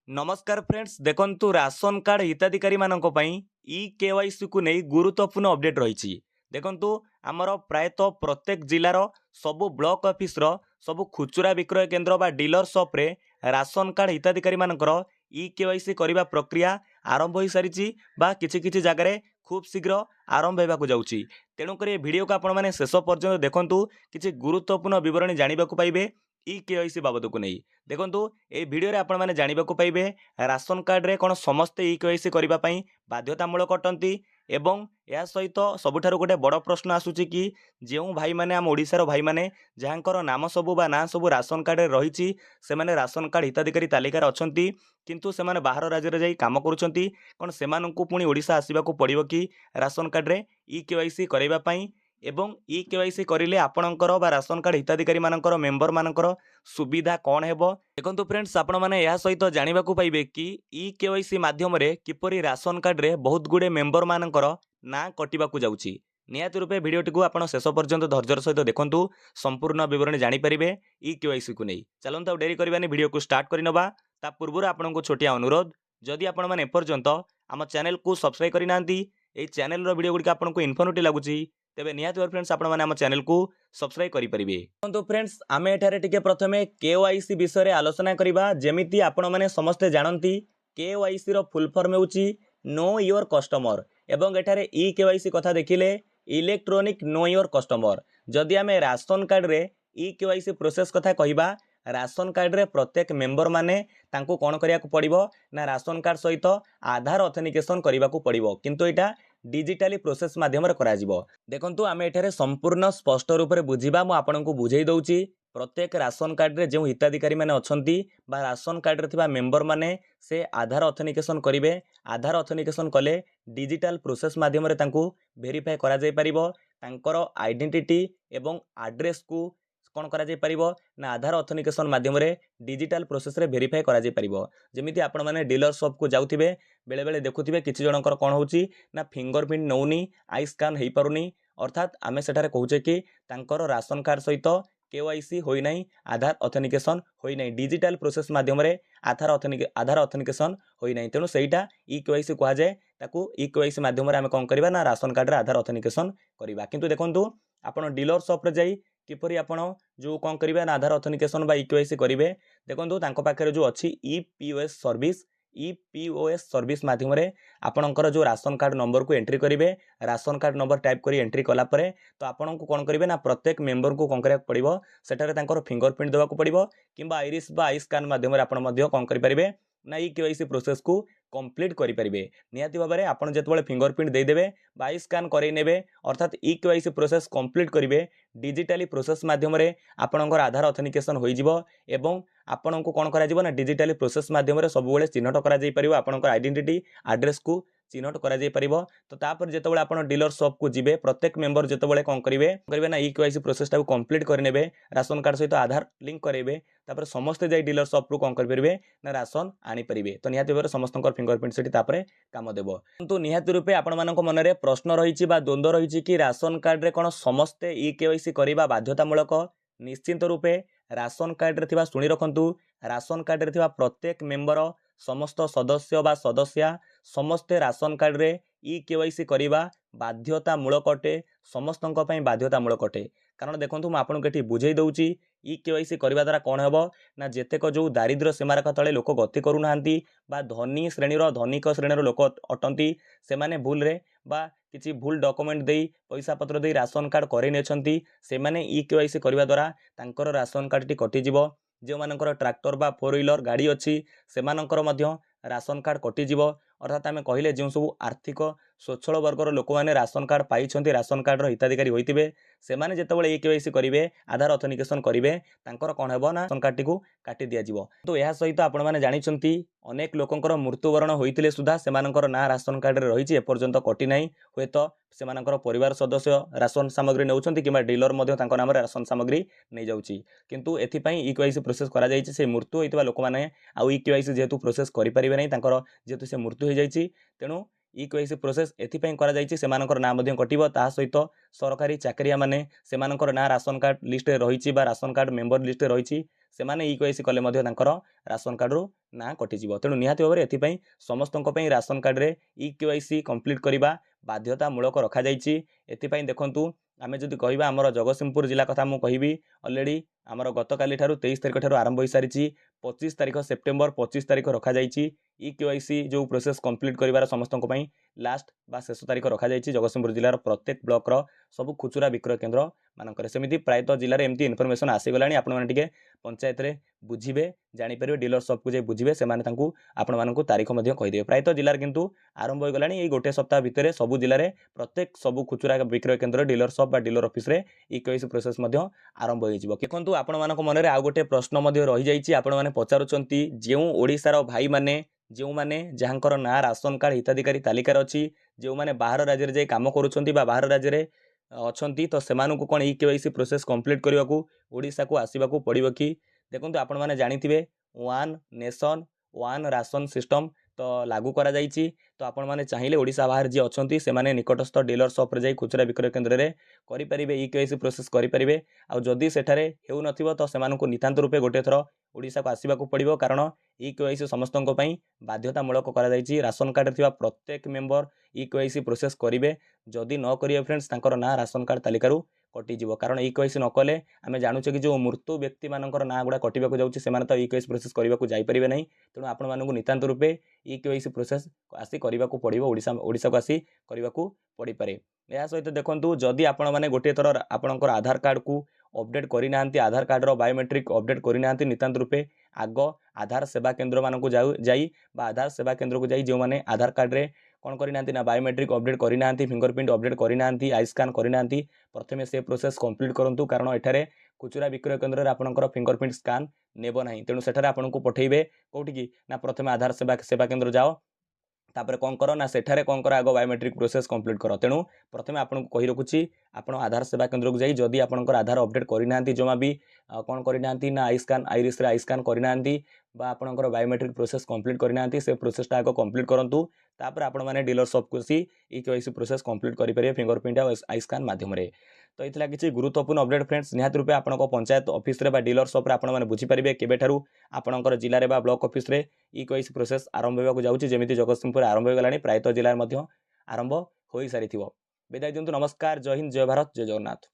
नमस्कार फ्रेंड्स देखंतु ration card हिताधिकारी मानक पई ई केवाईसी को नहीं गुरुत्वपूर्ण अपडेट रही देखंतु आमर प्रायतः प्रत्येक जिलार सबु ब्लॉक ऑफिस रो सबु खुचुरा विक्रय केंद्र बा डीलर शॉप रे राशन कार्ड हिताधिकारी मानकर ई केवाईसी करबा प्रक्रिया आरंभ हो सारी बा किछि किछि जगह रे खूब शीघ्र आरंभ होगा जाउची। तेणुक भिडियो को आपण मैंने शेष पर्यंत देखंतु किछि गुरुत्वपूर्ण विवरणी जानबा को पाइबे ई केवाईसी बाबद को नहीं देखंतु ए भिडियो रे आपण मैंने जानबा को पाइबे राशन कार्ड रे कोन समस्ते ई केवाईसी करबा पई बाध्यतामूलक अटंती एवं या सहित सबुठारु गोटे बड़ प्रश्न आसुची कि जेउ भाई माने आम ओडिशार भाई माने जहाँकर नाम सबु बा ना सबु राशन कार्ड रे रहिची सेमाने राशन कार्ड हिताधिकारी तालिकार अछंती किंतु सेमाने बाहर राज्य रे जाई काम करूछंती कोन सेमानंकु पुणी ओडिशा आसीबाकू पड़िबो कि राशन कार्ड रे ई केवाईसी करबा पई एवं ई केवाईसी करिले आपणकर बा राशन कार्ड हिताधिकारी मानकर मेंबर मानकर सुविधा कौन हेबो देखंतु फ्रेंड्स आपण माने या सहित जानिबा को पाइबे कि ई केवाईसी माध्यम रे किपरि राशन कार्ड रे बहुत गुडे मेंबर मानकर ना कटिबा को जाउची। नियत रूपे भिडियोटी को आपण शेष पर्यंत धैर्यर सहित देखंतु संपूर्ण विवरणी जानि परिबे ई केवाईसी को नै चलंतु डेरी करबानी भिडियो को स्टार्ट करि नबा ता पूर्व आपनको छोटिया अनुरोध जदि आपण माने एपर्यंत आम चैनल को सब्सक्राइब करि नांती ए चैनल रो वीडियो गुडी आपनको इन्फॉर्मेटिव लागुची तेबे निहाती भाव फ्रेंड्स आपण माने हम चैनल को सब्सक्राइब करि परिबे। तो फ्रेंड्स आमे एठारे टिके प्रथमे केवाईसी विषय रे आलोचना करिबा जेमिति आपण माने समस्त जानंती केवाईसी रो फुल फॉर्म हेउची नो योर कस्टमर एवं एठारे ई केवाईसी कथा देखिले इलेक्ट्रॉनिक नो योर कस्टमर जदि आमे राशन कार्ड रे ई केवाईसी प्रोसेस कथा कहिबा राशन कार्ड रे प्रत्येक मेंबर माने तांको कोन करिया को पड़िबो ना राशन कार्ड सहित आधार ऑथेंटिकेशन करिबा को पड़िबो किंतु एटा डिजिटली प्रोसेस माध्यम रे करा जिवो। देखंतु आमे एठारे संपूर्ण स्पष्ट रूप रे बुझिबा मु आपनकु बुझेई दउची प्रत्येक राशन कार्ड रे जो हिताधिकारी माने अछंती बा राशन कार्ड रे थिबा मेंबर माने से आधार ऑथेंटिकेशन करिवे आधार ऑथेंटिकेशन कले डिजिटल प्रोसेस माध्यम रे तांको वेरीफाई करा जाय परिबो तांकर आइडेंटिटी एवं एड्रेस को कौन करा जाय परिबो ना आधार ऑथेंटिकेशन माध्यम रे डिजिटल प्रोसेस रे वेरीफाई करा जाय परिबो जेमिति आपण माने डीलर शॉप को जाउथिबे बेले बेले देखुथिबे किछि जनकर कोन होउची ना फिंगरप्रिंट नौनी आई स्कैन हेई पारुनी अर्थात आमे सेठारे कहूचे कि तांकर राशन कार्ड सहित केवाईसी होई नाही आधार ऑथेंटिकेशन होई नाही डिजिटल प्रोसेस माध्यम रे आधार ऑथेंटिकेशन होई नाही तेनु सेईटा ई केवाईसी कहा जाय ताकू ई केवाईसी माध्यम रे आमे कोन करबा ना राशन कार्ड रे आधार ऑथेंटिकेशन करबा किंतु देखंतु आपण डीलर शॉप रे जाई किपरि आपण जो कौन करिवे ना आधार ऑथेंटिकेशन बा ईकेवाईसी करिवे देखंतु तांको पाखरे जो अछि ईपीओएस सर्विस माध्यम रे आपणकर जो राशन कार्ड नंबर को एंट्री करिवे राशन कार्ड नंबर टाइप करी एंट्री कला परे तो आपण को कोन करिवे ना प्रत्येक मेंबर को कोन करिया पड़िबो सेटारे तांकर फिंगरप्रिंट देबा को पड़िबो किबा आइरिस बा आई स्कैन माध्यम रे आपण मध्ये कोन करि परिबे ना ई केवाईसी प्रोसेस को कंप्लीट करि परिबे नियाती भाबरे आपण जेतबळे फिंगरप्रिंट दे देबे बा आई स्कैन करै नेबे अर्थात ई केवाईसी प्रोसेस कंप्लीट करिवे डिजिटली प्रोसेस माध्यम रे आपणकर आधार ऑथेंटिकेशन होई जिवो एवं आपण को कोन करा जिवो ना डिजिटली प्रोसेस माध्यम रे सब बेले चिन्हट करा जाई परिबो आपणकर आइडेंटिटी एड्रेस को चिन्हट करा जाई परिबो तो तापर जेतबळे आपण डीलर शॉप को जिबे प्रत्येक मेंबर जेतबळे कोन करिवे ना ई केवाईसी प्रोसेस टा को कंप्लीट करि नेबे राशन कार्ड सहित आधार लिंक करेबे तापर समस्त जाई डीलर शॉप रो कोन करि परिबे ना राशन आनी परिबे तो निहाती भाबरे समस्तकर फिंगरप्रिंट सेठी तापरे काम देबो किंतु निहाती रूपे आपण मानको मनरे प्रश्न रहिछि बा द्वंद्व रहिछि कि राशन कार्ड रे कोन समस्त ई केवाईसी करिबा बाध्यतामूलक निश्चित रूपे राशन कार्ड रे थिबा सुनी रखंतु राशन कार्ड रे थिबा प्रत्येक मेंबर समस्त सदस्य बा सदस्या समस्ते राशन कार्ड रे ई केवाईसी करिबा बाध्यतामूलक अटे समस्तंक पई बाध्यतामूलक अटे कारण देखंतु म आपन केठी बुझेई दउची ई केवाईसी करिबा द्वारा कोन हेबो ना जेतेक जो दारिद्र्य सीमारेखा तळे लोक गति करू नाहंती बा धनी श्रेणीर धनिक श्रेणीर लोक अटंती से माने भूल रे बा किछि भूल डॉक्यूमेंट देई पैसा पत्र देई राशन कार्ड करे नेछंती से माने ई केवाईसी करिबा द्वारा तांकर राशन कार्ड टी कटि जिवो जो मानकर ट्रैक्टर बा 4 व्हीलर गाड़ी अच्छी से मानकर मध्य राशन कार्ड कटि जिवो अर्थात आमे कहिले जो सब आर्थिक स्वच्छल वर्गर लोक माने राशन कार्ड पाइछंती राशन कार्ड रो हिताधिकारी होइतिबे से माने जेतेबळे ई केवाईसी करिवे आधार ऑथेंटिकेशन करिवे तांकर कोन हेबो ना राशन कार्ड टी को काटि दिया जिवो तो एहा सहित आपण माने जानिछंती अनेक लोकंकर मृत्युवरण होइतिले सुधा से मानकर ना राशन कार्ड रे रहिछि एपर्यंत कटि नाही होयतो से मानकर परिवार सदस्य राशन सामग्री नेउछंती किबा डीलर मध्ये तांकर नाम रे राशन सामग्री नै जाउछि किंतु एथि पई ई केवाईसी प्रोसेस करा जाइछि से मृत्यु होइतिबा लोक माने आ ई केवाईसी जेतु प्रोसेस करि परिबे नै तांकर जेतु से मृत्यु हो जाइछि तेणु ई केवाईसी प्रोसेस एथिपाई करा जाइछि सेमानकर नाम मध्ये कटिबो ता सहित सरकारी चाकरिया माने सेमानकर ना राशन कार्ड लिस्ट रे रहिछि बा राशन कार्ड मेंबर लिस्ट रे रहिछि ସେମାନେ ଇକେୱାଇସି କଲେ ମଧ୍ୟ ତାଙ୍କର ରାସନ କାର୍ଡ଼ରୁ ନାଁ କଟିଯିବ। ତେଣୁ ନିହାତି ଭାବରେ ଏଥିପାଇଁ ସମସ୍ତଙ୍କ ପାଇଁ ରାସନ କାର୍ଡ଼ରେ ଇକେୱାଇସି କମ୍ପ୍ଲିଟ୍ କରିବା ବାଧ୍ୟତାମୂଳକ ରଖାଯାଇଛି। ଏଥିପାଇଁ ଦେଖନ୍ତୁ ଆମେ ଯଦି କହିବା ଆମର ଜଗତସିଂହପୁର ଜିଲ୍ଲା କଥା ମୁଁ କହିବି, ଅଲରେଡ଼ି ଆମର ଗତକାଲି ଠାରୁ 23 ତାରିଖ ଠାରୁ ଆରମ୍ଭ ହୋଇସାରିଛି। 25 ତାରିଖ ସେପ୍ଟେମ୍ବର 25 ତାରିଖ ରଖାଯାଇଛି ଇକେୱାଇସି ଯେଉଁ ପ୍ରୋସେସ୍ କମ୍ପ୍ଲିଟ୍ କରିବାର ସମସ୍ତଙ୍କ ପାଇଁ ଲାଷ୍ଟ ବା ଶେଷ ତାରିଖ ରଖାଯାଇଛି ଜଗତସିଂହପୁର ଜିଲ୍ଲାର ପ୍ରତ୍ୟେକ ବ୍ଲକର ସବୁ ଖୁଚୁରା ବିକ୍ରୟ କେନ୍ଦ୍ର ମାନଙ୍କରେ। ସେମିତି ପ୍ରାୟତଃ ଜିଲ୍ଲାରେ ଏମିତି ଇନଫର୍ମେସନ୍ ଆସିଗଲାଣି, ଆପଣମାନେ ଟିକେ ପଞ୍ଚାୟତରେ ବୁଝିବେ, ଜାଣିପାରିବେ, ଡିଲର ସପ୍କୁ ଯାଇ ବୁଝିବେ, ସେମାନେ ତାଙ୍କୁ ଆପଣମାନଙ୍କୁ ତାରିଖ ମଧ୍ୟ କହିଦେବେ। ପ୍ରାୟତଃ ଜିଲ୍ଲାରେ କିନ୍ତୁ ଆରମ୍ଭ ହୋଇଗଲାଣି। ଏଇ ଗୋଟେ ସପ୍ତାହ ଭିତରେ ସବୁ ଜିଲ୍ଲାରେ ପ୍ରତ୍ୟେକ ସବୁ ଖୁଚୁରା ବିକ୍ରୟ କେନ୍ଦ୍ର ଡିଲର ସପ୍ ବା ଡିଲର ଅଫିସରେ ଇକେୱାଇସି ପ୍ରୋସେସ୍ ମଧ୍ୟ ଆରମ୍ଭ ହୋଇଯିବ। ଦେଖନ୍ତୁ ଆପଣମାନଙ୍କ ମନରେ ଆଉ ଗୋଟେ ପ୍ରଶ୍ନ ମଧ୍ୟ ରହିଯାଇଛି, ଆପଣମାନେ ପଚାରୁଛନ୍ତି ଯେଉଁ ଓଡ଼ିଶାର ଭାଇମାନେ ଯେଉଁମାନେ ଯାହାଙ୍କର ନାଁ ରାସନ କାର୍ଡ଼ ହିତାଧିକାରୀ ତାଲିକାରେ ଅଛି, ଯେଉଁମାନେ ବାହାର ରାଜ୍ୟରେ ଯାଇ କାମ କରୁଛନ୍ତି ବା ବାହାର ରାଜ୍ୟରେ ଅଛନ୍ତି, ତ ସେମାନଙ୍କୁ କ'ଣ ଇକେୱାଇସି ପ୍ରୋସେସ୍ କମ୍ପ୍ଲିଟ୍ କରିବାକୁ ଓଡ଼ିଶାକୁ ଆସିବାକୁ ପଡ଼ିବ କି? ଦେଖନ୍ତୁ ଆପଣମାନେ ଜାଣିଥିବେ one nation one ration system ତ ଲାଗୁ କରାଯାଇଛି। ତ ଆପଣମାନେ ଚାହିଁଲେ ଓଡ଼ିଶା ବାହାରେ ଯିଏ ଅଛନ୍ତି ସେମାନେ ନିକଟସ୍ଥ ଡିଲର ସପ୍ରେ ଯାଇ ଖୁଚୁରା ବିକ୍ରୟ କେନ୍ଦ୍ରରେ କରିପାରିବେ, ଇକେୱାଇସି ପ୍ରୋସେସ୍ କରିପାରିବେ। ଆଉ ଯଦି ସେଠାରେ ହେଉନଥିବ ତ ସେମାନଙ୍କୁ ନିତାନ୍ତ ରୂପେ ଗୋଟିଏ ଥର ଓଡ଼ିଶାକୁ ଆସିବାକୁ ପଡ଼ିବ, କାରଣ ଇକେୱାଇସି ସମସ୍ତଙ୍କ ପାଇଁ ବାଧ୍ୟତାମୂଳକ କରାଯାଇଛି। ରାସନ କାର୍ଡ଼ରେ ଥିବା ପ୍ରତ୍ୟେକ ମେମ୍ବର ଇକେୱାଇସି ପ୍ରୋସେସ୍ କରିବେ। ଯଦି ନ କରିବେ ଫ୍ରେଣ୍ଡସ୍ ତାଙ୍କର ନାଁ ରାସନ କାର୍ଡ଼ ତାଲିକାରୁ କଟିଯିବ। କାରଣ ଇକେୱାଇସି ନ କଲେ ଆମେ ଜାଣୁଛେ କି ଯେଉଁ ମୃତ୍ୟୁ ବ୍ୟକ୍ତିମାନଙ୍କର ନାଁ ଗୁଡ଼ା କଟିବାକୁ ଯାଉଛି ସେମାନେ ତ ଇକେୱାଇସି ପ୍ରୋସେସ୍ କରିବାକୁ ଯାଇପାରିବେ ନାହିଁ। ତେଣୁ ଆପଣମାନଙ୍କୁ ନିତାନ୍ତ ରୂପେ ଇକେୱାଇସି ପ୍ରୋସେସ୍ ଆସି କରିବାକୁ ପଡ଼ିବ, ଓଡ଼ିଶାକୁ ଆସି କରିବାକୁ ପଡ଼ିପାରେ। ଏହା ସହିତ ଦେଖନ୍ତୁ ଯଦି ଆପଣମାନେ ଗୋଟିଏ ଥର ଆପଣଙ୍କର ଆଧାର କାର୍ଡ଼କୁ ଅପଡ଼େଟ୍ କରିନାହାନ୍ତି, ଆଧାର କାର୍ଡ଼ର ବାୟୋମେଟ୍ରିକ୍ ଅପଡ଼େଟ୍ କରିନାହାନ୍ତି, ନିତାନ୍ତ ରୂପେ ଆଗ ଆଧାର ସେବା କେନ୍ଦ୍ରମାନଙ୍କୁ ଯାଇ ବା ଆଧାର ସେବା କେନ୍ଦ୍ରକୁ ଯାଇ ଯେଉଁମାନେ ଆଧାର କାର୍ଡ଼ରେ କ'ଣ କରିନାହାନ୍ତି ନା ବାୟୋମେଟ୍ରିକ୍ ଅପଡ଼େଟ୍ କରିନାହାନ୍ତି, ଫିଙ୍ଗରପ୍ରିଣ୍ଟ ଅପଡ଼େଟ୍ କରିନାହାନ୍ତି, ଆଇ ସ୍କାନ୍ କରିନାହାନ୍ତି, ପ୍ରଥମେ ସେ ପ୍ରୋସେସ୍ କମ୍ପ୍ଲିଟ୍ କରନ୍ତୁ। କାରଣ ଏଠାରେ ଖୁଚୁରା ବିକ୍ରୟ କେନ୍ଦ୍ରରେ ଆପଣଙ୍କର ଫିଙ୍ଗରପ୍ରିଣ୍ଟ ସ୍କାନ୍ ନେବ ନାହିଁ। ତେଣୁ ସେଠାରେ ଆପଣଙ୍କୁ ପଠାଇବେ କେଉଁଠିକି ନା ପ୍ରଥମେ ଆଧାର ସେବା କେନ୍ଦ୍ର ଯାଅ, ତାପରେ କ'ଣ କର ନା ସେଠାରେ କ'ଣ କର ଆଗ ବାୟୋମେଟ୍ରିକ୍ ପ୍ରୋସେସ୍ କମ୍ପ୍ଲିଟ୍ କର। ତେଣୁ ପ୍ରଥମେ ଆପଣଙ୍କୁ କହି ରଖୁଛି ଆପଣ ଆଧାର ସେବା କେନ୍ଦ୍ରକୁ ଯାଇ ଯଦି ଆପଣଙ୍କର ଆଧାର ଅପଡ଼େଟ୍ କରିନାହାନ୍ତି, ଜମା ବି କ'ଣ କରିନାହାନ୍ତି ନା ଆଇରିସ୍ରେ ଆଇ ସ୍କାନ୍ କରିନାହାନ୍ତି ବା ଆପଣଙ୍କର ବାୟୋମେଟ୍ରିକ୍ ପ୍ରୋସେସ୍ କମ୍ପ୍ଲିଟ୍ କରିନାହାନ୍ତି, ସେ ପ୍ରୋସେସ୍ଟା ଆଗ କମ୍ପ୍ଲିଟ୍ କରନ୍ତୁ। ତାପରେ ଆପଣମାନେ ଡିଲର ସପ୍କୁ ଆସି ଇକେୱାଇସି ପ୍ରୋସେସ୍ କମ୍ପ୍ଲିଟ୍ କରିପାରିବେ ଫିଙ୍ଗରପ୍ରିଣ୍ଟ ଆଉ ଆଇ ସ୍କାନ୍ ମାଧ୍ୟମରେ। ତ ଏଥିଲା କିଛି ଗୁରୁତ୍ୱପୂର୍ଣ୍ଣ ଅପଡ଼େଟ୍ ଫ୍ରେଣ୍ଡସ୍। ନିହାତି ରୂପେ ଆପଣଙ୍କ ପଞ୍ଚାୟତ ଅଫିସରେ ବା ଡିଲର ସପ୍ରେ ଆପଣମାନେ ବୁଝିପାରିବେ କେବେଠାରୁ ଆପଣଙ୍କର ଜିଲ୍ଲାରେ ବା ବ୍ଲକ ଅଫିସରେ ଇକେୱାଇସି ପ୍ରୋସେସ୍ ଆରମ୍ଭ ହେବାକୁ ଯାଉଛି। ଯେମିତି ଜଗତସିଂହପୁରରେ ଆରମ୍ଭ ହୋଇଗଲାଣି, ପ୍ରାୟତଃ ଜିଲ୍ଲାରେ ମଧ୍ୟ ଆରମ୍ଭ ହୋଇସାରିଥିବ। ବିଦାୟ ଦିଅନ୍ତୁ, ନମସ୍କାର, ଜୟ ହିନ୍ଦ, ଜୟ ଭାରତ, ଜୟ ଜଗନ୍ନାଥ।